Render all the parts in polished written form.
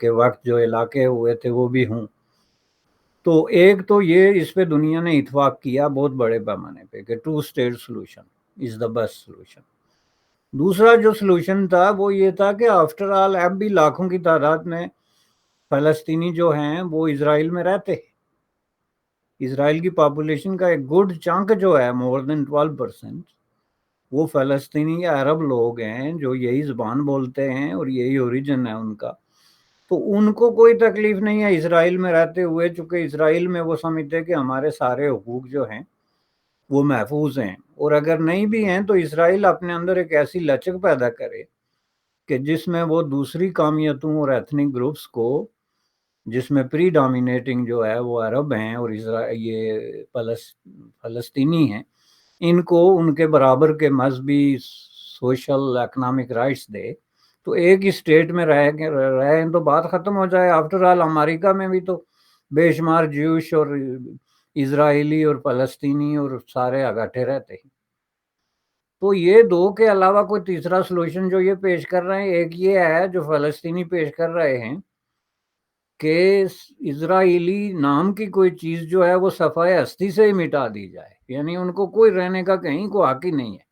کے وقت جو علاقے ہوئے تھے وہ بھی ہوں. تو ایک تو یہ اس پہ دنیا نے اتفاق کیا بہت بڑے پیمانے پہ کہ 2 state solution is the best solution. دوسرا جو سولوشن تھا وہ یہ تھا کہ آفٹر آل اب بھی لاکھوں کی تعداد میں فلسطینی جو ہیں وہ اسرائیل میں رہتے ہیں. اسرائیل کی پاپولیشن کا ایک گڈ چنک جو ہے more than 12% وہ فلسطینی یا عرب لوگ ہیں جو یہی زبان بولتے ہیں اور یہی اوریجن ہے ان کا. تو ان کو کوئی تکلیف نہیں ہے اسرائیل میں رہتے ہوئے، چونکہ اسرائیل میں وہ سمجھتے کہ ہمارے سارے حقوق جو ہیں وہ محفوظ ہیں. اور اگر نہیں بھی ہیں تو اسرائیل اپنے اندر ایک ایسی لچک پیدا کرے کہ جس میں وہ دوسری قومیتوں اور ایتھنک گروپس کو، جس میں پری ڈومینیٹنگ جو ہے وہ عرب ہیں اور یہ فلسطینی ہیں، ان کو ان کے برابر کے مذہبی، سوشل، اکنامک رائٹس دے. تو ایک ہی اسٹیٹ میں رہیں تو بات ختم ہو جائے. آفٹر آل امریکہ میں بھی تو بے شمار جیوش اور اسرائیلی اور فلسطینی اور سارے اکٹھے رہتے ہیں. تو یہ دو کے علاوہ کوئی تیسرا سولوشن جو یہ پیش کر رہے ہیں، ایک یہ ہے جو فلسطینی پیش کر رہے ہیں کہ اسرائیلی نام کی کوئی چیز جو ہے وہ صفحہ ہستی سے ہی مٹا دی جائے، یعنی ان کو کوئی رہنے کا کہیں کو حق ہی نہیں ہے.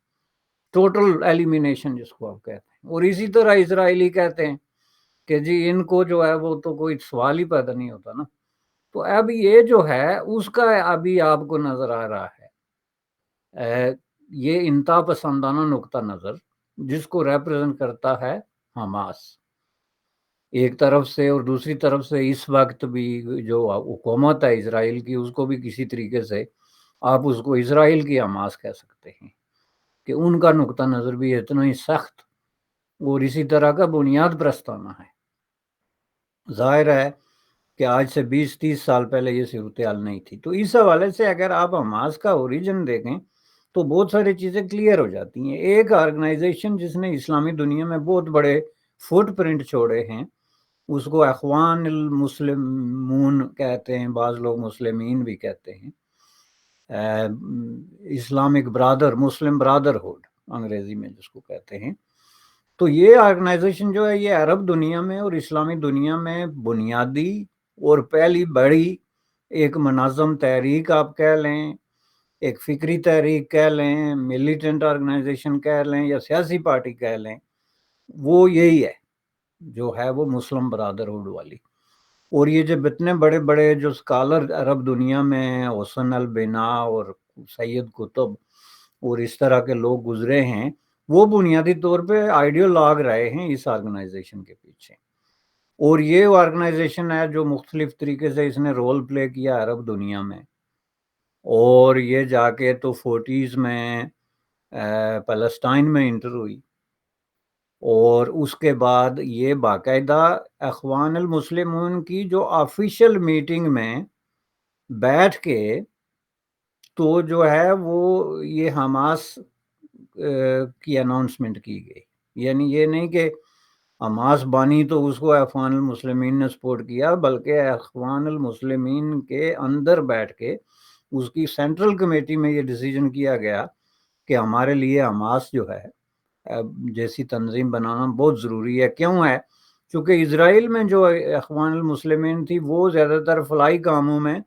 ٹوٹل ایلیمینیشن جس کو آپ کہتے ہیں. اور اسی طرح اسرائیلی کہتے ہیں کہ جی ان کو جو ہے وہ تو کوئی سوال ہی پیدا نہیں ہوتا نا. تو اب یہ جو ہے اس کا ابھی آپ کو نظر آ رہا ہے یہ انتہا پسندانہ نقطہ نظر جس کو ریپرزینٹ کرتا ہے حماس ایک طرف سے، اور دوسری طرف سے اس وقت بھی جو حکومت ہے اسرائیل کی اس کو بھی کسی طریقے سے آپ اس کو اسرائیل کی حماس کہہ سکتے ہیں کہ ان کا نقطہ نظر بھی اتنا ہی سخت اور اسی طرح کا بنیاد پرستانہ ہے. ظاہر ہے کہ آج سے 20-30 سال پہلے یہ صورتحال نہیں تھی. تو اس حوالے سے اگر آپ حماس کا اوریجن دیکھیں تو بہت ساری چیزیں کلیئر ہو جاتی ہیں. ایک آرگنائزیشن جس نے اسلامی دنیا میں بہت بڑے فٹ پرنٹ چھوڑے ہیں اس کو اخوان المسلمون کہتے ہیں، بعض لوگ مسلمین بھی کہتے ہیں، اسلامک برادر، مسلم برادرہڈ انگریزی میں جس کو کہتے ہیں. تو یہ آرگنائزیشن جو ہے یہ عرب دنیا میں اور اسلامی دنیا میں بنیادی اور پہلی بڑی ایک منظم تحریک آپ کہہ لیں، ایک فکری تحریک کہہ لیں، ملیٹنٹ آرگنائزیشن کہہ لیں یا سیاسی پارٹی کہہ لیں، وہ یہی ہے جو ہے وہ مسلم برادرہڈ والی. اور یہ جو اتنے بڑے بڑے جو اسکالر عرب دنیا میں حسن البنا اور سید قطب اور اس طرح کے لوگ گزرے ہیں وہ بنیادی طور پہ آئیڈیولوگ رہے ہیں اس آرگنائزیشن کے پیچھے. اور یہ آرگنائزیشن ہے جو مختلف طریقے سے اس نے رول پلے کیا عرب دنیا میں، اور یہ جا کے تو 40s میں فلسطین میں انٹر ہوئی، اور اس کے بعد یہ باقاعدہ اخوان المسلمون کی جو آفیشیل میٹنگ میں بیٹھ کے تو جو ہے وہ یہ حماس کی اناؤنسمنٹ کی گئی. یعنی یہ نہیں کہ حماس بانی تو اس کو اخوان المسلمین نے سپورٹ کیا، بلکہ اخوان المسلمین کے اندر بیٹھ کے اس کی سینٹرل کمیٹی میں یہ ڈیسیجن کیا گیا کہ ہمارے لیے حماس جو ہے جیسی تنظیم بنانا بہت ضروری ہے. کیوں ہے؟ چونکہ اسرائیل میں جو اخوان المسلمین تھی وہ زیادہ تر فلاحی کاموں میں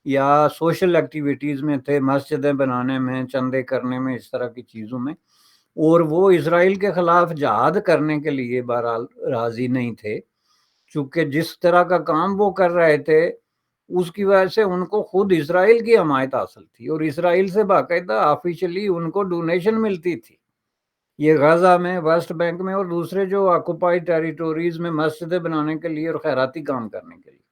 یا سوشل ایکٹیویٹیز میں تھے، مسجدیں بنانے میں، چندے کرنے میں، اس طرح کی چیزوں میں، اور وہ اسرائیل کے خلاف جہاد کرنے کے لیے بہرحال راضی نہیں تھے. چونکہ جس طرح کا کام وہ کر رہے تھے اس کی وجہ سے ان کو خود اسرائیل کی حمایت حاصل تھی اور اسرائیل سے باقاعدہ آفیشلی ان کو ڈونیشن ملتی تھی. یہ غزہ میں، ویسٹ بینک میں اور دوسرے جو آکوپائیڈ ٹیریٹوریز میں مسجدیں بنانے کے لیے اور خیراتی کام کرنے کے لیے.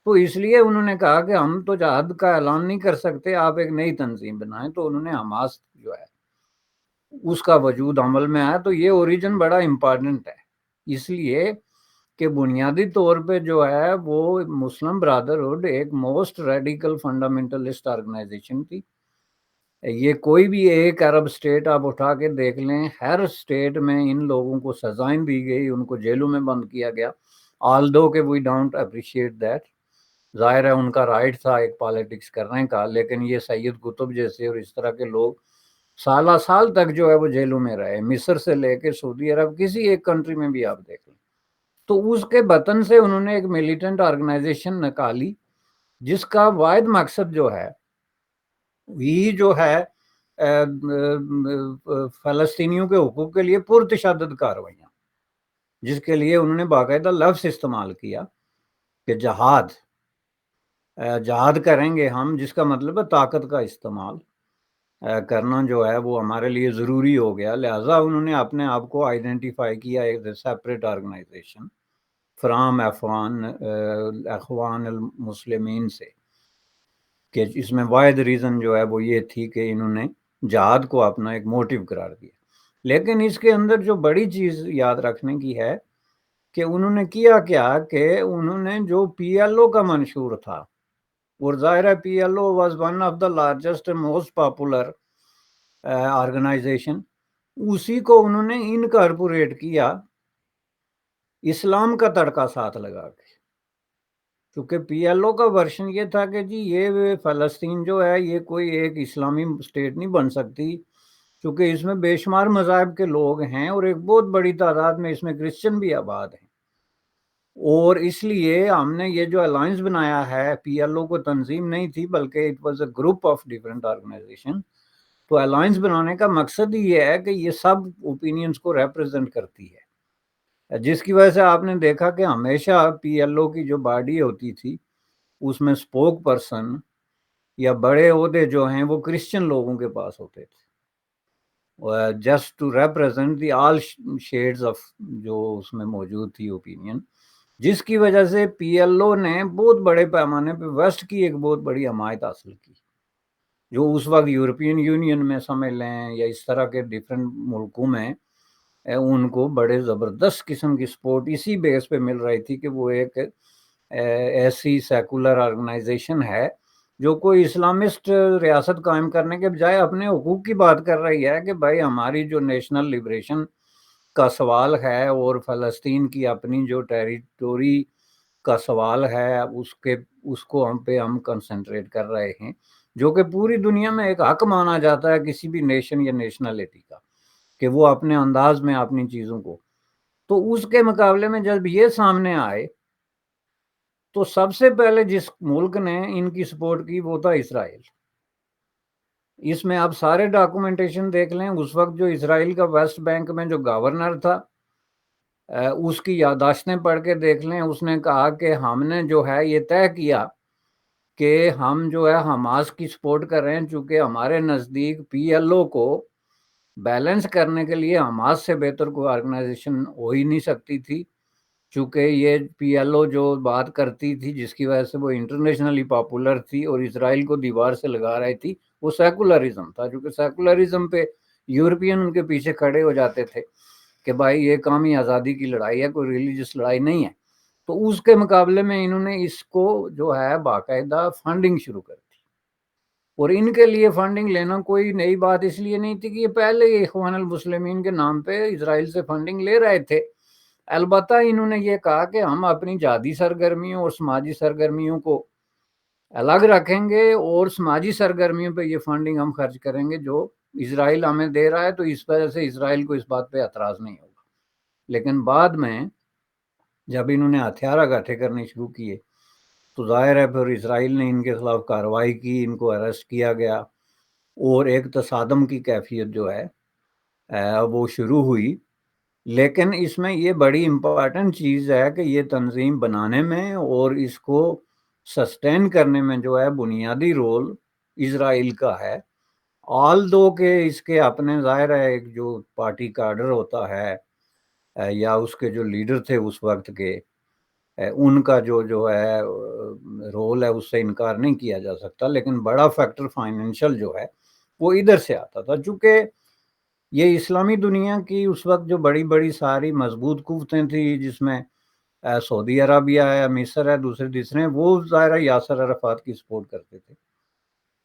تو اس لیے انہوں نے کہا کہ ہم تو جہاد کا اعلان نہیں کر سکتے، آپ ایک نئی تنظیم بنائیں. تو انہوں نے حماس جو ہے اس کا وجود عمل میں آیا. تو یہ اوریجن بڑا امپارٹنٹ ہے اس لیے کہ بنیادی طور پہ جو ہے وہ مسلم برادرہڈ ایک موسٹ ریڈیکل فنڈامنٹلسٹ آرگنائزیشن تھی. یہ کوئی بھی ایک عرب اسٹیٹ آپ اٹھا کے دیکھ لیں، ہر اسٹیٹ میں ان لوگوں کو سزائیں دی گئی، ان کو جیلوں میں بند کیا گیا. although کہ we don't appreciate that، ظاہر ہے ان کا رائٹ تھا ایک پالیٹکس کرنے کا، لیکن یہ سید قطب جیسے اور اس طرح کے لوگ سالہ سال تک جو ہے وہ جیلوں میں رہے، مصر سے لے کے سعودی عرب کسی ایک کنٹری میں بھی آپ دیکھ لیں. تو اس کے بطن سے انہوں نے ایک ملیٹنٹ آرگنائزیشن نکالی جس کا واحد مقصد جو ہے یہ جو ہے فلسطینیوں کے حقوق کے لیے پرتشدد کارروائیاں، جس کے لیے انہوں نے باقاعدہ لفظ استعمال کیا کہ جہاد کریں گے ہم، جس کا مطلب ہے طاقت کا استعمال کرنا جو ہے وہ ہمارے لیے ضروری ہو گیا. لہٰذا انہوں نے اپنے آپ کو آئیڈینٹیفائی کیا ایک سیپریٹ آرگنائزیشن فرام اخوان المسلمین سے، کہ اس میں واحد ریزن جو ہے وہ یہ تھی کہ انہوں نے جہاد کو اپنا ایک موٹیو قرار دیا. لیکن اس کے اندر جو بڑی چیز یاد رکھنے کی ہے کہ انہوں نے کیا کہ انہوں نے جو پی ایل او کا منشور تھا، اور ظاہر ہے P L O was one of the largest most popular organisation, اسی کو انہوں نے انکارپوریٹ کیا اسلام کا تڑکا ساتھ لگا کے. کیونکہ پی ایل او کا ورژن یہ تھا کہ جی یہ فلسطین جو ہے یہ کوئی ایک اسلامی اسٹیٹ نہیں بن سکتی، کیونکہ اس میں بے شمار مذاہب کے لوگ ہیں اور ایک بہت بڑی تعداد میں اس میں کرسچن بھی آباد ہیں، اور اس لیے ہم نے یہ جو الائنس بنایا ہے، پی ایل او کو تنظیم نہیں تھی بلکہ it was a group of different organisation. تو الائنس بنانے کا مقصد ہی یہ ہے کہ یہ سب اوپینینز کو ریپرزینٹ کرتی ہے، جس کی وجہ سے آپ نے دیکھا کہ ہمیشہ پی ایل او کی جو باڈی ہوتی تھی اس میں اسپوک پرسن یا بڑے عہدے جو ہیں وہ کرسچن لوگوں کے پاس ہوتے تھے، just to represent the all shades of جو اس میں موجود تھی اوپینین، جس کی وجہ سے پی ایل او نے بہت بڑے پیمانے پہ ویسٹ کی ایک بہت بڑی حمایت حاصل کی، جو اس وقت یورپین یونین میں سمجھ لیں یا اس طرح کے ڈفرینٹ ملکوں میں ان کو بڑے زبردست قسم کی سپورٹ اسی بیس پہ مل رہی تھی کہ وہ ایک ایسی سیکولر آرگنائزیشن ہے جو کوئی اسلامسٹ ریاست قائم کرنے کے بجائے اپنے حقوق کی بات کر رہی ہے کہ بھائی ہماری جو نیشنل لبریشن کا سوال ہے اور فلسطین کی اپنی جو ٹیریٹوری کا سوال ہے اس کو ہم کنسنٹریٹ کر رہے ہیں، جو کہ پوری دنیا میں ایک حق مانا جاتا ہے کسی بھی نیشن یا نیشنلٹی کا کہ وہ اپنے انداز میں اپنی چیزوں کو. تو اس کے مقابلے میں جب یہ سامنے آئے تو سب سے پہلے جس ملک نے ان کی سپورٹ کی وہ تھا اسرائیل. اس میں آپ سارے ڈاکومنٹیشن دیکھ لیں، اس وقت جو اسرائیل کا ویسٹ بینک میں جو گورنر تھا اس کی یادداشتیں پڑھ کے دیکھ لیں. اس نے کہا کہ ہم نے جو ہے یہ طے کیا کہ ہم جو ہے حماس کی سپورٹ کر رہے ہیں، چونکہ ہمارے نزدیک پی ایل او کو بیلنس کرنے کے لیے حماس سے بہتر کوئی آرگنائزیشن ہو ہی نہیں سکتی تھی، چونکہ یہ پی ایل او جو بات کرتی تھی جس کی وجہ سے وہ انٹرنیشنلی پاپولر تھی اور اسرائیل کو دیوار سے لگا رہی تھی، وہ سیکولرزم تھا. کیونکہ سیکولرزم پہ یورپین ان کے پیچھے کھڑے ہو جاتے تھے کہ بھائی یہ قومی آزادی کی لڑائی ہے، کوئی ریلیجس لڑائی نہیں ہے. تو اس کے مقابلے میں انہوں نے اس کو جو ہے باقاعدہ فنڈنگ شروع کر دی، اور ان کے لیے فنڈنگ لینا کوئی نئی بات اس لیے نہیں تھی کہ یہ پہلے ہی اخوان المسلمین کے نام پہ اسرائیل سے فنڈنگ لے رہے تھے. البتہ انہوں نے یہ کہا کہ ہم اپنی جہادی سرگرمیوں اور سماجی سرگرمیوں کو الگ رکھیں گے، اور سماجی سرگرمیوں پہ یہ فنڈنگ ہم خرچ کریں گے جو اسرائیل ہمیں دے رہا ہے. تو اس وجہ سے اسرائیل کو اس بات پہ اعتراض نہیں ہوگا. لیکن بعد میں جب انہوں نے ہتھیار اکٹھے کرنے شروع کیے تو ظاہر ہے پھر اسرائیل نے ان کے خلاف کارروائی کی، ان کو اریسٹ کیا گیا، اور ایک تصادم کی کیفیت جو ہے وہ شروع ہوئی. لیکن اس میں یہ بڑی امپورٹنٹ چیز ہے کہ یہ تنظیم بنانے میں اور اس کو سسٹین کرنے میں جو ہے بنیادی رول اسرائیل کا ہے. آل دو کہ اس کے اپنے ظاہر ہے ایک جو پارٹی کارڈر ہوتا ہے یا اس کے جو لیڈر تھے اس وقت کے، ان کا جو ہے رول ہے اس سے انکار نہیں کیا جا سکتا. لیکن بڑا فیکٹر فائنینشل جو ہے وہ ادھر سے آتا تھا، چونکہ یہ اسلامی دنیا کی اس وقت جو بڑی بڑی ساری مضبوط قوتیں تھیں جس میں سعودی عربیہ ہے، مصر ہے، دوسرے تیسرے، وہ ظاہر یاسر عرفات کی سپورٹ کرتے تھے،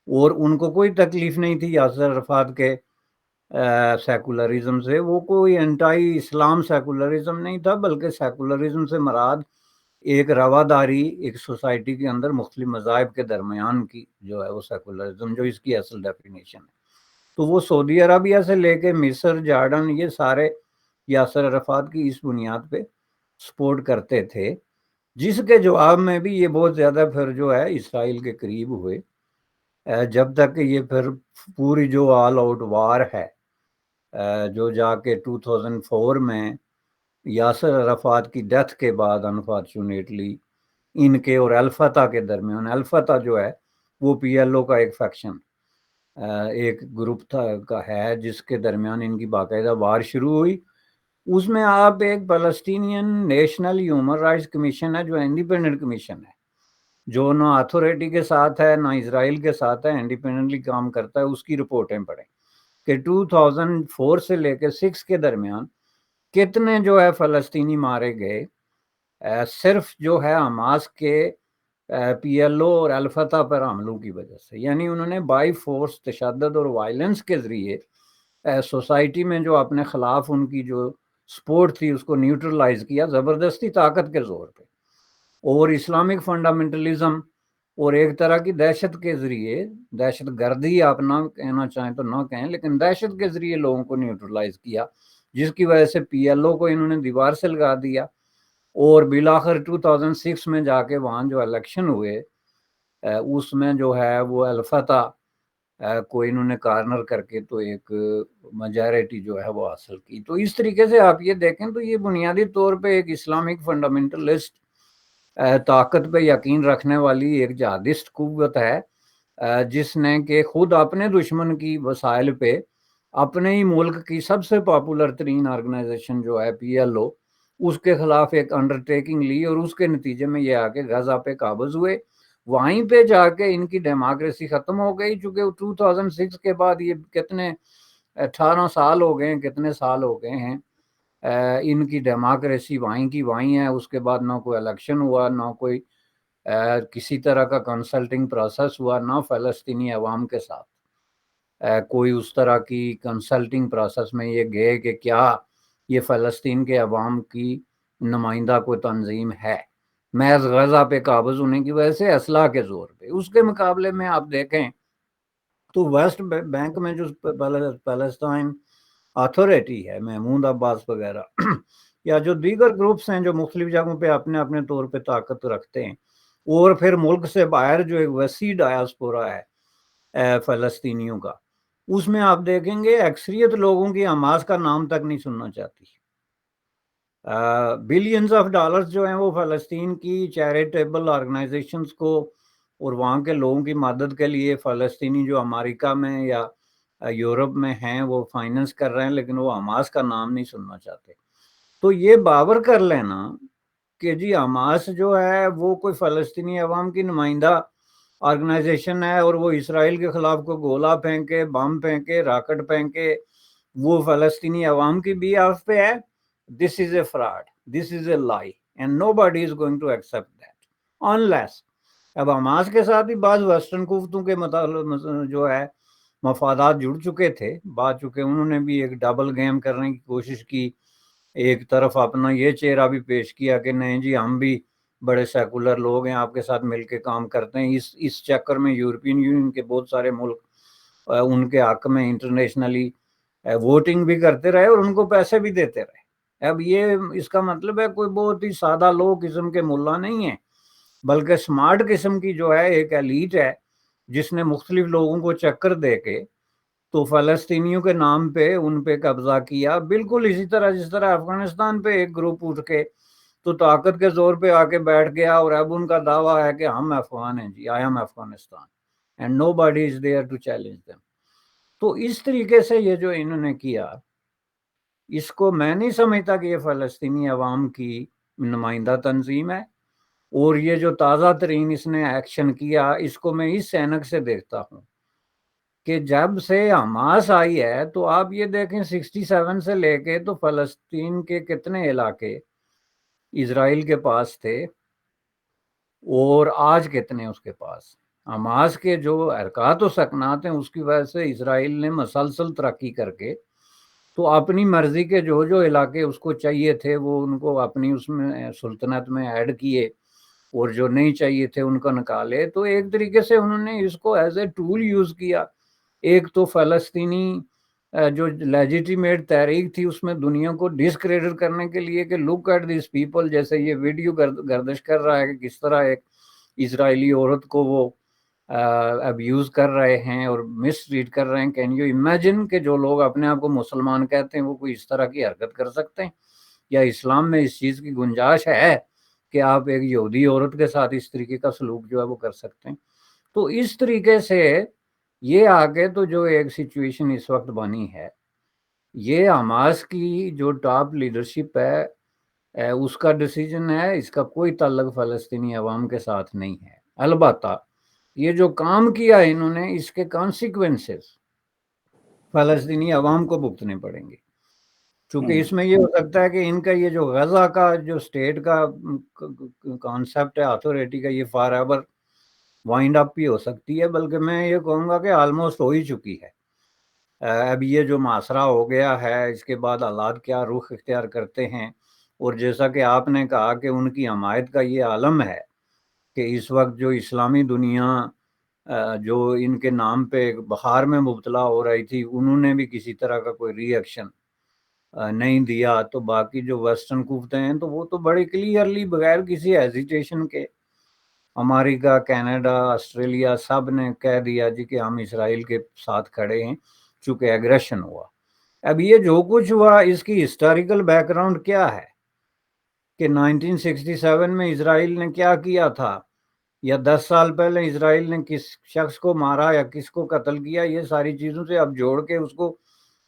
اور ان کو کوئی تکلیف نہیں تھی یاسر عرفات کے سیکولرزم سے. وہ کوئی انٹائی اسلام سیکولرزم نہیں تھا، بلکہ سیکولرزم سے مراد ایک رواداری ایک سوسائٹی کے اندر مختلف مذاہب کے درمیان کی جو ہے وہ سیکولرزم، جو اس کی اصل ڈیفینیشن ہے. تو وہ سعودی عربیہ سے لے کے مصر، جارڈن، یہ سارے یاسر عرفات کی اس بنیاد پہ سپورٹ کرتے تھے، جس کے جواب میں بھی یہ بہت زیادہ پھر جو ہے اسرائیل کے قریب ہوئے، جب تک کہ یہ پھر پوری جو آل آؤٹ وار ہے جو جا کے 2004 میں یاسر عرفات کی ڈیتھ کے بعد انفارچونیٹلی ان کے اور الفتح کے درمیان، الفتح جو ہے وہ پی ایل او کا ایک فیکشن، ایک گروپ تھا کا ہے جس کے درمیان ان کی باقاعدہ وار شروع ہوئی۔ اس میں آپ ایک فلسطینین نیشنل ہیومن رائٹس کمیشن ہے جو انڈیپینڈنٹ کمیشن ہے، جو نہ اتھارٹی کے ساتھ ہے نہ اسرائیل کے ساتھ ہے، انڈیپینڈنٹلی کام کرتا ہے، اس کی رپورٹیں پڑھیں کہ 2004 سے لے کے 6 کے درمیان کتنے جو ہے فلسطینی مارے گئے، صرف جو ہے حماس کے پی ایل او اور الفتح پر حملوں کی وجہ سے۔ یعنی انہوں نے بائی فورس تشدد اور وائلنس کے ذریعے سوسائٹی میں جو اپنے خلاف ان کی جو سپورٹ تھی اس کو نیوٹرلائز کیا زبردستی طاقت کے زور پہ، اور اسلامک فنڈامنٹلزم اور ایک طرح کی دہشت کے ذریعے، دہشت گردی آپ نہ کہنا چاہیں تو نہ کہیں، لیکن دہشت کے ذریعے لوگوں کو نیوٹرلائز کیا، جس کی وجہ سے پی ایل او کو انہوں نے دیوار سے لگا دیا، اور بالآخر 2006 میں جا کے وہاں جو الیکشن ہوئے اس میں جو ہے وہ الفتح کو انہوں نے کارنر کر کے تو ایک میجارٹی جو ہے وہ حاصل کی۔ تو اس طریقے سے آپ یہ دیکھیں تو یہ بنیادی طور پہ ایک اسلامک فنڈامنٹلسٹ طاقت پہ یقین رکھنے والی ایک جہادسٹ قوت ہے، جس نے کہ خود اپنے دشمن کی وسائل پہ اپنے ہی ملک کی سب سے پاپولر ترین آرگنائزیشن جو ہے پی ایل او، اس کے خلاف ایک انڈرٹیکنگ لی، اور اس کے نتیجے میں یہ آ کے غزہ پہ قابض ہوئے۔ وہیں پہ جا کے ان کی ڈیموکریسی ختم ہو گئی، چونکہ 2006 کے بعد یہ کتنے 18 سال ہو گئے ہیں، کتنے سال ہو گئے ہیں ان کی ڈیموکریسی وہیں کی وہیں ہے۔ اس کے بعد نہ کوئی الیکشن ہوا، نہ کوئی کسی طرح کا کنسلٹنگ پروسیس ہوا، نہ فلسطینی عوام کے ساتھ کوئی اس طرح کی کنسلٹنگ پروسیس میں یہ گئے کہ کیا یہ فلسطین کے عوام کی نمائندہ کوئی تنظیم ہے، محض غزہ پہ قابض ہونے کی وجہ سے اسلحہ کے زور پہ۔ اس کے مقابلے میں آپ دیکھیں تو ویسٹ بینک میں جو فلسطین اتھارٹی ہے، محمود عباس وغیرہ یا جو دیگر گروپس ہیں جو مختلف جگہوں پہ اپنے اپنے طور پہ طاقت رکھتے ہیں، اور پھر ملک سے باہر جو ایک وسیع ڈایاسپورا ہے فلسطینیوں کا، اس میں آپ دیکھیں گے اکثریت لوگوں کی حماس کا نام تک نہیں سننا چاہتی۔ بلینز آف ڈالرز جو ہیں وہ فلسطین کی چیریٹیبل آرگنائزیشنز کو اور وہاں کے لوگوں کی مدد کے لیے فلسطینی جو امریکہ میں یا یورپ میں ہیں وہ فائننس کر رہے ہیں، لیکن وہ حماس کا نام نہیں سننا چاہتے۔ تو یہ باور کر لینا کہ جی حماس جو ہے وہ کوئی فلسطینی عوام کی نمائندہ آرگنائزیشن ہے، اور وہ اسرائیل کے خلاف کوئی گولہ پھینکے، بم پھینکے، راکٹ پھینکے، وہ فلسطینی عوام کی بھی آف پہ ہے، this is a fraud, this is a lie, and nobody is going to accept that unless اب حماس کے ساتھ بھی بعض ویسٹرن قوتوں کے جو ہے مفادات جڑ چکے تھے، بات چکے انہوں نے بھی ایک ڈبل گیم کرنے کی کوشش کی، ایک طرف اپنا یہ چہرہ بھی پیش کیا کہ نہیں جی ہم بھی بڑے سیکولر لوگ ہیں، آپ کے ساتھ مل کے کام کرتے ہیں۔ اس چکر میں یورپین یونین کے بہت سارے ملک ان کے حق میں انٹرنیشنلی ووٹنگ بھی کرتے رہے اور ان کو پیسے بھی دیتے رہے۔ اب یہ اس کا مطلب ہے کوئی بہت ہی سادہ لوگ قسم کے ملا نہیں ہیں، بلکہ سمارٹ قسم کی جو ہے ایک ایلیٹ ہے، جس نے مختلف لوگوں کو چکر دے کے تو فلسطینیوں کے نام پہ ان پہ قبضہ کیا، بالکل اسی طرح جس طرح افغانستان پہ ایک گروپ اٹھ کے تو طاقت کے زور پہ آ کے بیٹھ گیا، اور اب ان کا دعویٰ ہے کہ ہم افغان ہیں، جی I am Afghanistan and nobody is there to challenge them. تو اس طریقے سے یہ جو انہوں نے کیا، اس کو میں نہیں سمجھتا کہ یہ فلسطینی عوام کی نمائندہ تنظیم ہے، اور یہ جو تازہ ترین اس نے ایکشن کیا اس کو میں اس اینک سے دیکھتا ہوں کہ جب سے حماس آئی ہے تو آپ یہ دیکھیں 67 سے لے کے تو فلسطین کے کتنے علاقے اسرائیل کے پاس تھے، اور آج کتنے اس کے پاس۔ حماس کے جو حرکات و سکنات ہیں اس کی وجہ سے اسرائیل نے مسلسل ترقی کر کے تو اپنی مرضی کے جو علاقے اس کو چاہیے تھے وہ ان کو اپنی اس میں سلطنت میں ایڈ کیے، اور جو نہیں چاہیے تھے ان کو نکالے۔ تو ایک طریقے سے انہوں نے اس کو ایز اے ٹول یوز کیا، ایک تو فلسطینی جو لیجیٹیمیٹ تحریک تھی اس میں دنیا کو ڈسکریڈٹ کرنے کے لیے کہ لک ایٹ دیس پیپل، جیسے یہ ویڈیو گردش کر رہا ہے کہ کس طرح ایک اسرائیلی عورت کو وہ ابیوز کر رہے ہیں اور مس ٹریٹ کر رہے ہیں. کین یو امیجن کہ جو لوگ اپنے آپ کو مسلمان کہتے ہیں وہ کوئی اس طرح کی حرکت کر سکتے ہیں؟ یا اسلام میں اس چیز کی گنجائش ہے کہ آپ ایک یہودی عورت کے ساتھ اس طریقے کا سلوک جو ہے وہ کر سکتے ہیں؟ تو اس طریقے سے یہ آگے تو جو ایک سچویشن اس وقت بنی ہے، یہ حماس کی جو ٹاپ لیڈرشپ ہے اس کا ڈیسیجن ہے، اس کا کوئی تعلق فلسطینی عوام کے ساتھ نہیں ہے. البتہ یہ جو کام کیا انہوں نے اس کے کانسیکوینسز فلسطینی عوام کو بھگتنے پڑیں گے، چونکہ اس میں یہ ہو سکتا ہے کہ ان کا یہ جو غزہ کا جو اسٹیٹ کا کانسیپٹ ہے اتھارٹی کا، یہ فار ایور وائنڈ اپ بھی ہو سکتی ہے، بلکہ میں یہ کہوں گا کہ آلموسٹ ہو ہی چکی ہے. اب یہ جو محاصرہ ہو گیا ہے اس کے بعد حالات کیا رخ اختیار کرتے ہیں، اور جیسا کہ آپ نے کہا کہ ان کی حمایت کا یہ عالم ہے کہ اس وقت جو اسلامی دنیا جو ان کے نام پہ بخار میں مبتلا ہو رہی تھی انہوں نے بھی کسی طرح کا کوئی ری ایکشن نہیں دیا، تو باقی جو ویسٹرن قوتیں ہیں تو وہ تو بڑی کلیئرلی بغیر کسی ہیزیٹیشن کے امریکہ، کینیڈا، آسٹریلیا سب نے کہہ دیا جی کہ ہم اسرائیل کے ساتھ کھڑے ہیں چونکہ ایگریشن ہوا. اب یہ جو کچھ ہوا اس کی ہسٹوریکل بیک گراؤنڈ کیا ہے کہ 1967 میں اسرائیل نے کیا کیا تھا، یا 10 سال پہلے اسرائیل نے کس شخص کو مارا یا کس کو قتل کیا، یہ ساری چیزوں سے اب جوڑ کے اس کو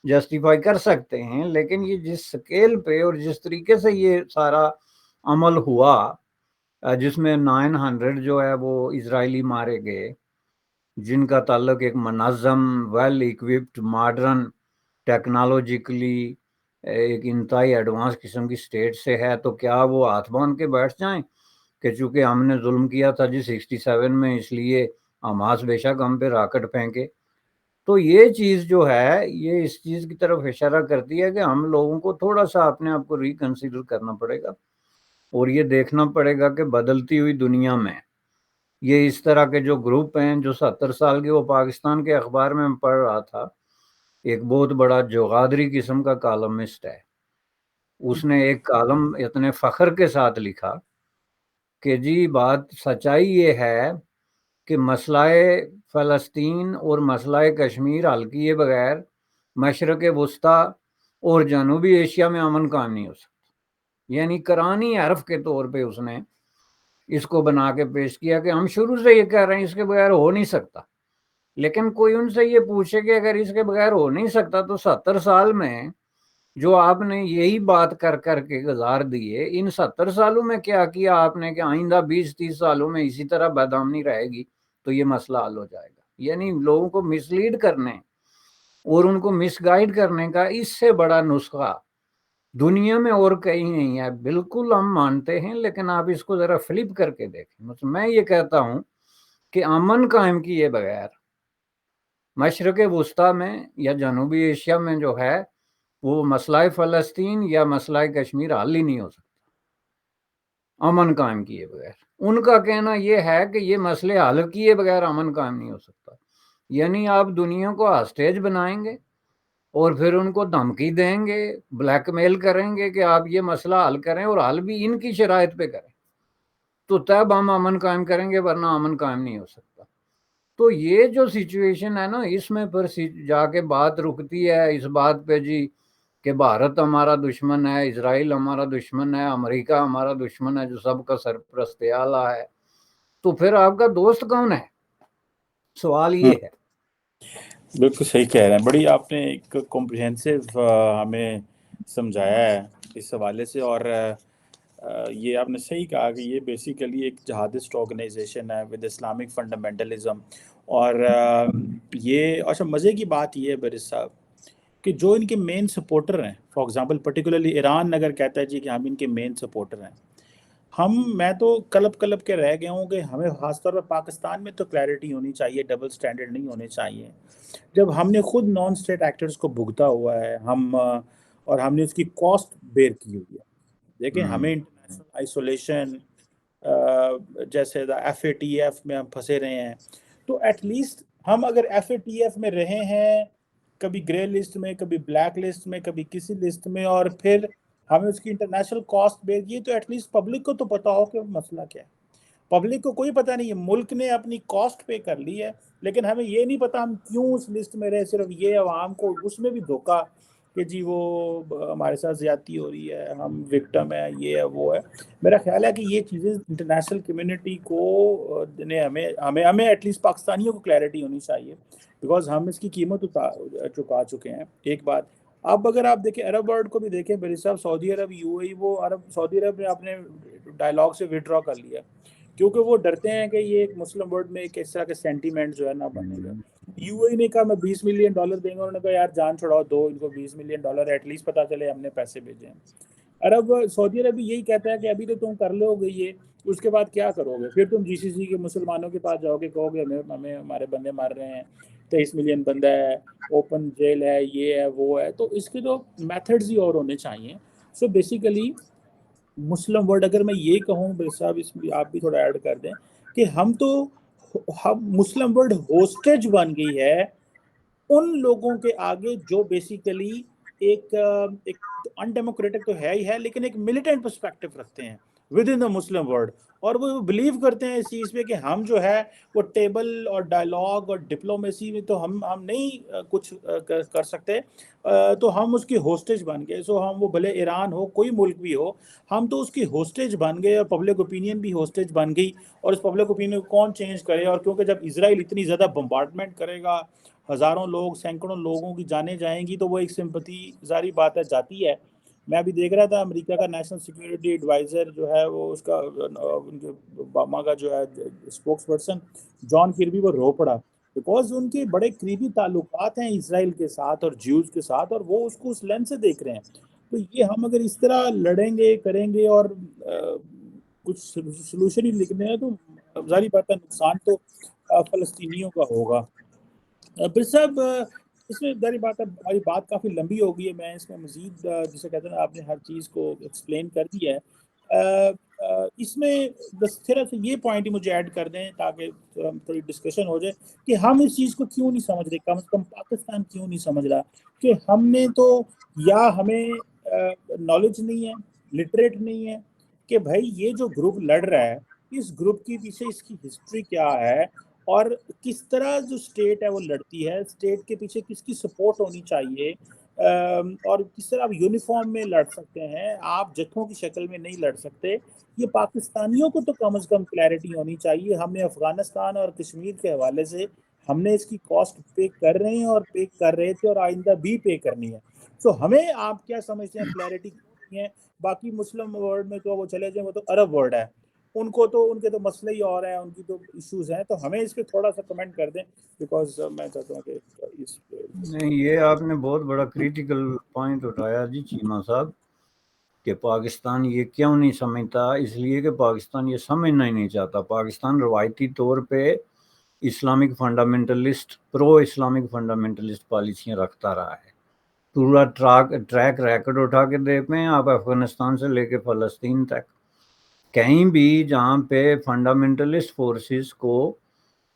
جسٹیفائی کر سکتے ہیں. لیکن یہ جس سکیل پہ اور جس طریقے سے یہ سارا عمل ہوا، جس میں 900 جو ہے وہ اسرائیلی مارے گئے، جن کا تعلق ایک منظم ویل اکوپڈ ماڈرن ٹیکنالوجیکلی ایک انتہائی ایڈوانس قسم کی سٹیٹ سے ہے، تو کیا وہ ہاتھ باندھ کے بیٹھ جائیں کہ چونکہ ہم نے ظلم کیا تھا جی 67 میں اس لیے حماس بے شک ہم پہ راکٹ پھینکے؟ تو یہ چیز جو ہے یہ اس چیز کی طرف اشارہ کرتی ہے کہ ہم لوگوں کو تھوڑا سا اپنے آپ کو ریکنسیڈر کرنا پڑے گا، اور یہ دیکھنا پڑے گا کہ بدلتی ہوئی دنیا میں یہ اس طرح کے جو گروپ ہیں جو 70 سال کے، وہ پاکستان کے اخبار میں پڑھ رہا تھا، ایک بہت بڑا جوغادری قسم کا کالمسٹ ہے، اس نے ایک کالم اتنے فخر کے ساتھ لکھا کہ جی بات سچائی یہ ہے کہ مسئلہ فلسطین اور مسئلہ کشمیر حل کیے بغیر مشرق وسطی اور جنوبی ایشیا میں امن قائم نہیں ہو سکتا. یعنی قرآنی حرف کے طور پہ اس نے اس کو بنا کے پیش کیا کہ ہم شروع سے یہ کہہ رہے ہیں اس کے بغیر ہو نہیں سکتا. لیکن کوئی ان سے یہ پوچھے کہ اگر اس کے بغیر ہو نہیں سکتا تو 70 سال میں جو آپ نے یہی بات کر کر کے گزار دیے، ان 70 سالوں میں کیا کیا آپ نے کہ آئندہ 20-30 سالوں میں اسی طرح بدامنی رہے گی تو یہ مسئلہ حل ہو جائے گا؟ یعنی لوگوں کو مس لیڈ کرنے اور ان کو مس گائیڈ کرنے کا اس سے بڑا نسخہ دنیا میں اور کہیں نہیں ہے. بالکل ہم مانتے ہیں، لیکن آپ اس کو ذرا فلپ کر کے دیکھیں. مطلب میں یہ کہتا ہوں کہ امن قائم کیے بغیر مشرق وسطی میں یا جنوبی ایشیا میں جو ہے وہ مسئلہ فلسطین یا مسئلہ کشمیر حل ہی نہیں ہو سکتا امن قائم کیے بغیر. ان کا کہنا یہ ہے کہ یہ مسئلے حل کیے بغیر امن قائم نہیں ہو سکتا. یعنی آپ دنیا کو ہاسٹیج بنائیں گے اور پھر ان کو دھمکی دیں گے، بلیک میل کریں گے کہ آپ یہ مسئلہ حل کریں اور حل بھی ان کی شرائط پہ کریں، تو تب ہم امن قائم کریں گے، ورنہ امن قائم نہیں ہو سکتا. تو یہ جو سچویشن ہے نا، اس میں پھر جا کے بات رکتی ہے اس بات پہ جی کہ بھارت ہمارا دشمن ہے، اسرائیل ہمارا دشمن ہے، امریکہ ہمارا دشمن ہے جو سب کا سرپرست اعلیٰ ہے. تو پھر آپ کا دوست کون ہے؟ سوال یہ ہے. بالکل صحیح کہہ رہے ہیں. بڑی آپ نے ایک کمپریہنسو ہمیں سمجھایا ہے اس حوالے سے، اور یہ آپ نے صحیح کہا کہ یہ بیسیکلی ایک جہادسٹ آرگنائزیشن ہے ود اسلامک فنڈامنٹلزم. اور یہ اچھا مزے کی بات یہ ہے برس صاحب کہ جو ان کے مین سپورٹر ہیں، فار ایگزامپل پرٹیکولرلی ایران اگر کہتا ہے جی کہ ہم ان کے مین سپورٹر ہیں، میں تو کلب کے رہ گیا ہوں کہ ہمیں خاص طور پر پاکستان میں تو کلیئرٹی ہونی چاہیے، ڈبل سٹینڈرڈ نہیں ہونے چاہیے. جب ہم نے خود نان اسٹیٹ ایکٹرز کو بھگتا ہوا ہے اور ہم نے اس کی کاسٹ بیئر کی ہوئی ہے. دیکھیں ہمیں انٹرنیشنل آئسولیشن جیسے FATF میں ہم پھنسے رہے ہیں، تو ایٹ لیسٹ ہم اگر FATF میں رہے ہیں، کبھی گرے لسٹ میں، کبھی بلیک لسٹ میں، کبھی کسی لسٹ میں، اور پھر ہمیں اس کی انٹرنیشنل کاسٹ بھیج دیے. تو ایٹ لیسٹ پبلک کو تو پتا ہو کہ مسئلہ کیا ہے. پبلک کو کوئی پتہ نہیں ہے. ملک نے اپنی کاسٹ پے کر لی ہے، لیکن ہمیں یہ نہیں پتا ہم کیوں اس لسٹ میں رہے. صرف یہ عوام کو اس میں بھی دھوکہ کہ جی وہ ہمارے ساتھ زیادتی ہو رہی ہے، ہم وکٹم ہے، یہ ہے وہ ہے. میرا خیال ہے کہ یہ چیزیں انٹرنیشنل کمیونٹی کو نے ہمیں ہمیں ہمیں ایٹ لیسٹ پاکستانیوں کو کلیئرٹی ہونی چاہیے، بیکاز ہم اس کی قیمت چکا چکے ہیں. ایک بات. اب اگر آپ دیکھیں عرب ورلڈ کو بھی دیکھیں میرے صاحب، سعودی عرب یو اے ای، وہ سعودی عرب نے اپنے ڈائلاگ سے وڈرا کر لیا کیونکہ وہ ڈرتے ہیں کہ یہ ایک مسلم ورلڈ میں ایک اس طرح کے سینٹیمنٹ جو ہے نا بنے گا. یو اے نے کہا میں $20 ملین دیں گا. انہوں نے کہا یار جان چھڑاؤ، دو ان کو $20 ملین، ایٹ لیسٹ پتا چلے ہم نے پیسے بھیجے ہیں. سعودی عرب بھی یہی کہتا ہے کہ ابھی تو تم کر لو گے یہ، اس کے بعد کیا کرو گے؟ پھر تم جی سی سی کے مسلمانوں کے پاس جاؤ گے، کہو گے ہمیں ہمارے بندے مار رہے ہیں، 23 ملین بندہ ہے، اوپن جیل ہے، یہ ہے وہ ہے. تو اس کے تو میتھڈز ہی اور ہونے چاہیے. سو بیسیکلی مسلم ورلڈ، اگر میں یہ کہوں بھائی صاحب، اس میں آپ بھی تھوڑا ایڈ کر دیں کہ ہم مسلم ورلڈ ہوسٹیج بن گئی ہے ان لوگوں کے آگے جو بیسیکلی ایک ان ڈیموکریٹک تو ہے ہی ہے، لیکن ایک ملیٹنٹ پرسپیکٹو رکھتے ہیں with in the Muslim world. اور وہ بلیو کرتے ہیں اس چیز پہ کہ ہم جو ہے وہ ٹیبل اور ڈائلاگ اور ڈپلومیسی میں تو ہم نہیں کچھ کر سکتے، تو ہم اس کی ہوسٹیج بن گئے. سو ہم وہ بھلے ایران ہو، کوئی ملک بھی ہو، ہم تو اس کی ہوسٹیج بن گئے، اور پبلک اوپینین بھی ہوسٹیج بن گئی. اور اس پبلک اوپینین کو کون چینج کرے؟ اور کیونکہ جب اسرائیل اتنی زیادہ بمبارڈمنٹ کرے گا، ہزاروں لوگ، سینکڑوں لوگوں کی جانیں جائیں گی، تو وہ ایک سمپتی ظاہری بات ہے جاتی ہے. میں ابھی دیکھ رہا تھا امریکہ کا نیشنل سیکیورٹی ایڈوائزر جو ہے وہ اس کا ان کے اوباما کا جو ہے اسپوکس پرسن جان کربی، وہ رو پڑا بیکاز ان کے بڑے قریبی تعلقات ہیں اسرائیل کے ساتھ اور جیوز کے ساتھ، اور وہ اس کو اس لینس سے دیکھ رہے ہیں. تو یہ ہم اگر اس طرح لڑیں گے، کریں گے، اور کچھ سلوشن ہی لکھنے ہیں، تو ظاہری بات ہے نقصان تو فلسطینیوں کا ہوگا. پھر صاحب اس میں ظاہری بات ہے ہماری بات کافی لمبی ہو گئی ہے. میں اس میں مزید جسے کہتے ہیں آپ نے ہر چیز کو ایکسپلین کر دیا ہے. اس میں بس تھوڑا سا یہ پوائنٹ ہی مجھے ایڈ کر دیں تاکہ تھوڑی ڈسکشن ہو جائے کہ ہم اس چیز کو کیوں نہیں سمجھ رہے، کم از کم پاکستان کیوں نہیں سمجھ رہا کہ ہم نے تو، یا ہمیں نالج نہیں ہے، لٹریٹ نہیں ہے کہ بھائی یہ جو گروپ لڑ رہا ہے، اس گروپ کے پیچھے اس کی ہسٹری کیا ہے، اور کس طرح جو اسٹیٹ ہے وہ لڑتی ہے، اسٹیٹ کے پیچھے کس کی سپورٹ ہونی چاہیے، اور کس طرح آپ یونیفارم میں لڑ سکتے ہیں، آپ جتھوں کی شکل میں نہیں لڑ سکتے. یہ پاکستانیوں کو تو کم از کم کلیئرٹی ہونی چاہیے. ہم نے افغانستان اور کشمیر کے حوالے سے ہم نے اس کی کاسٹ پے کر رہے ہیں، اور پے کر رہے تھے، اور آئندہ بھی پے کرنی ہے. سو ہمیں آپ کیا سمجھتے ہیں کلیئرٹی کیوں نہیں ہے؟ باقی مسلم ورلڈ میں تو وہ چلے جائیں، وہ تو عرب ورلڈ ہے، ان کو تو ان کے تو مسئلے ہی اور ہیں، ان کی تو ایشوز ہیں. تو ہمیں اس پہ تھوڑا سا کمنٹ کر دیں، بیکاز میں چاہتا ہوں کہ اس نہیں، یہ آپ نے بہت بڑا کریٹیکل پوائنٹ اٹھایا جی چیمہ صاحب، کہ پاکستان یہ کیوں نہیں سمجھتا. اس لیے کہ پاکستان یہ سمجھنا ہی نہیں چاہتا. پاکستان روایتی طور پہ اسلامک فنڈامنٹلسٹ، پرو اسلامک فنڈامنٹلسٹ پالیسیاں رکھتا رہا ہے. پورا ٹریک ریکارڈ اٹھا کے دیکھیں آپ، افغانستان سے لے کے فلسطین تک، کہیں بھی جہاں پہ فنڈامنٹلسٹ فورسز کو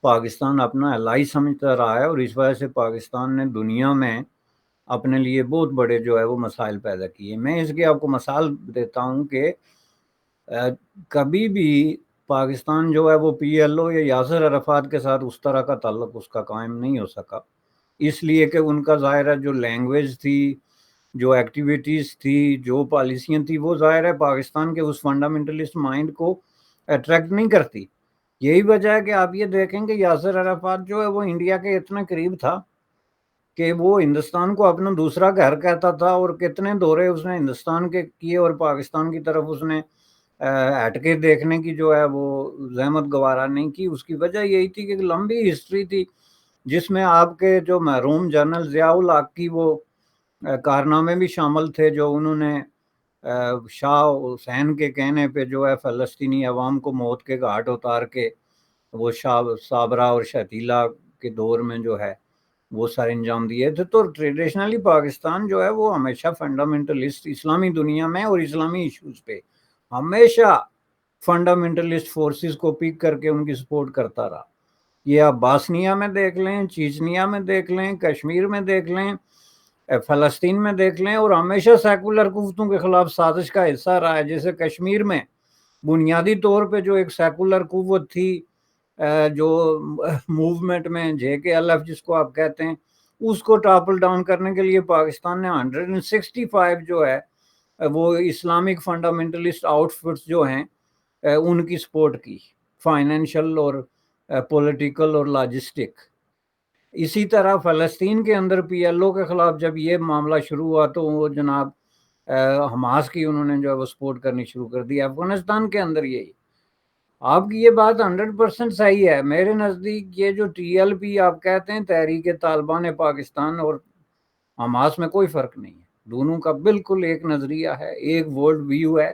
پاکستان اپنا الائی سمجھتا رہا ہے، اور اس وجہ سے پاکستان نے دنیا میں اپنے لیے بہت بڑے جو ہے وہ مسائل پیدا کیے. میں اس کی آپ کو مثال دیتا ہوں کہ کبھی بھی پاکستان جو ہے وہ پی ایل او یا یاسر عرفات کے ساتھ اس طرح کا تعلق اس کا قائم نہیں ہو سکا، اس لیے کہ ان کا ظاہر ہے جو لینگویج تھی، جو ایکٹیویٹیز تھی، جو پالیسیاں تھی، وہ ظاہر ہے پاکستان کے اس فنڈامنٹلسٹ مائنڈ کو اٹریکٹ نہیں کرتی. یہی وجہ ہے کہ آپ یہ دیکھیں کہ یاسر عرفات جو ہے وہ انڈیا کے اتنا قریب تھا کہ وہ ہندوستان کو اپنا دوسرا گھر کہتا تھا، اور کتنے دورے اس نے ہندوستان کے کیے، اور پاکستان کی طرف اس نے ہٹ کے دیکھنے کی جو ہے وہ زحمت گوارا نہیں کی. اس کی وجہ یہی تھی کہ لمبی ہسٹری تھی جس میں آپ کے جو محروم جنرل ضیاء الحق کی وہ کارنامے بھی شامل تھے، جو انہوں نے شاہ حسین کے کہنے پہ جو ہے فلسطینی عوام کو موت کے گھاٹ اتار کے وہ شاہ صابرہ اور شتیلہ کے دور میں جو ہے وہ سر انجام دیے تھے. تو ٹریڈیشنلی پاکستان جو ہے وہ ہمیشہ فنڈامنٹلسٹ اسلامی دنیا میں اور اسلامی ایشوز پہ ہمیشہ فنڈامنٹلسٹ فورسز کو پک کر کے ان کی سپورٹ کرتا رہا. یہ آپ باسنیا میں دیکھ لیں، چیچنیا میں دیکھ لیں، کشمیر میں دیکھ لیں، فلسطین میں دیکھ لیں، اور ہمیشہ سیکولر قوتوں کے خلاف سازش کا حصہ رہا ہے. جیسے کشمیر میں بنیادی طور پہ جو ایک سیکولر قوت تھی جو موومنٹ میں JKLF جس کو آپ کہتے ہیں، اس کو ٹاپل ڈاؤن کرنے کے لیے پاکستان نے 165 جو ہے وہ اسلامک فنڈامنٹلسٹ آؤٹ فٹس جو ہیں ان کی سپورٹ کی، فائنینشل اور پولیٹیکل اور لاجسٹک. اسی طرح فلسطین کے اندر PLO کے خلاف جب یہ معاملہ شروع ہوا تو وہ جناب حماس کی انہوں نے جو ہے وہ سپورٹ کرنی شروع کر دی. افغانستان کے اندر یہی. آپ کی یہ بات 100% صحیح ہے. میرے نزدیک یہ جو TLP آپ کہتے ہیں، تحریک طالبان پاکستان، اور حماس میں کوئی فرق نہیں ہے. دونوں کا بالکل ایک نظریہ ہے، ایک ورلڈ ویو ہے،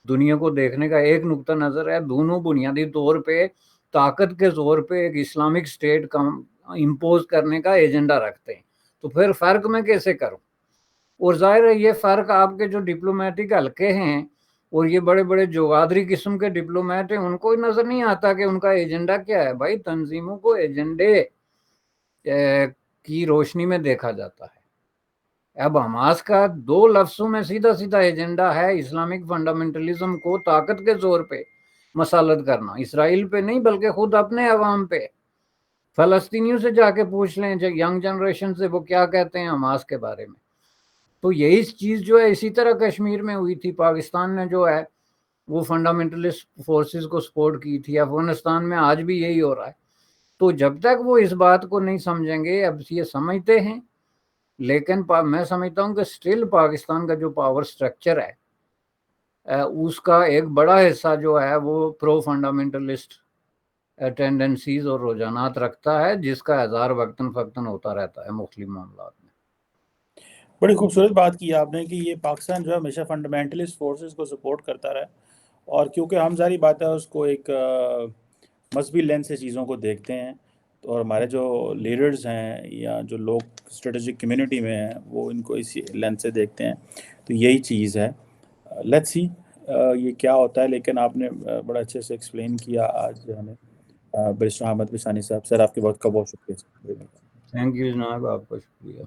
دنیا کو دیکھنے کا ایک نقطہ نظر ہے. دونوں بنیادی طور پہ طاقت کے زور پہ ایک اسلامک اسٹیٹ کا امپوز کرنے کا ایجنڈا رکھتے ہیں. تو پھر فرق میں کیسے کروں؟ اور ظاہر ہے یہ فرق آپ کے جو ڈپلومیٹک حلقے ہیں اور یہ بڑے بڑے جوگادری قسم کے ڈپلومیٹ ہیں ان کو نظر نہیں آتا کہ ان کا ایجنڈا کیا ہے. بھائی تنظیموں کو ایجنڈے کی روشنی میں دیکھا جاتا ہے. اب حماس کا 2 لفظوں میں سیدھا سیدھا ایجنڈا ہے اسلامک فنڈامنٹلزم کو طاقت کے زور پہ مسلط کرنا، اسرائیل پہ نہیں بلکہ خود اپنے عوام پہ. فلسطینیوں سے جا کے پوچھ لیں ینگ جنریشن سے، وہ کیا کہتے ہیں حماس کے بارے میں. تو یہی چیز جو ہے اسی طرح کشمیر میں ہوئی تھی. پاکستان نے جو ہے وہ فنڈامنٹلسٹ فورسز کو سپورٹ کی تھی. افغانستان میں آج بھی یہی ہو رہا ہے. تو جب تک وہ اس بات کو نہیں سمجھیں گے، اب یہ سمجھتے ہیں لیکن میں سمجھتا ہوں کہ سٹل پاکستان کا جو پاور سٹرکچر ہے اس کا ایک بڑا حصہ جو ہے وہ پرو فنڈامنٹلسٹ ٹینڈنسیز اور رجحانات رکھتا ہے، جس کا اظہار وقتاً فوقتاً ہوتا رہتا ہے مختلف معاملات میں. بڑی خوبصورت بات کی آپ نے کہ یہ پاکستان جو ہے ہمیشہ فنڈامنٹلسٹ فورسز کو سپورٹ کرتا رہا ہے، اور کیونکہ ہم ظاہری بات ہے اس کو ایک مذہبی لینس سے چیزوں کو دیکھتے ہیں، اور ہمارے جو لیڈرز ہیں یا جو لوگ اسٹریٹجک کمیونٹی میں ہیں وہ ان کو اسی لینس سے دیکھتے ہیں. تو یہی چیز ہے. لیٹس سی یہ کیا ہوتا ہے. لیکن آپ نے بڑا اچھے سے ایکسپلین کیا آج ہمیں. بیرسٹر احمد بسانی صاحب، سر آپ کے وقت کا بہت شکریہ. تھینک یو جناب، آپ کا شکریہ.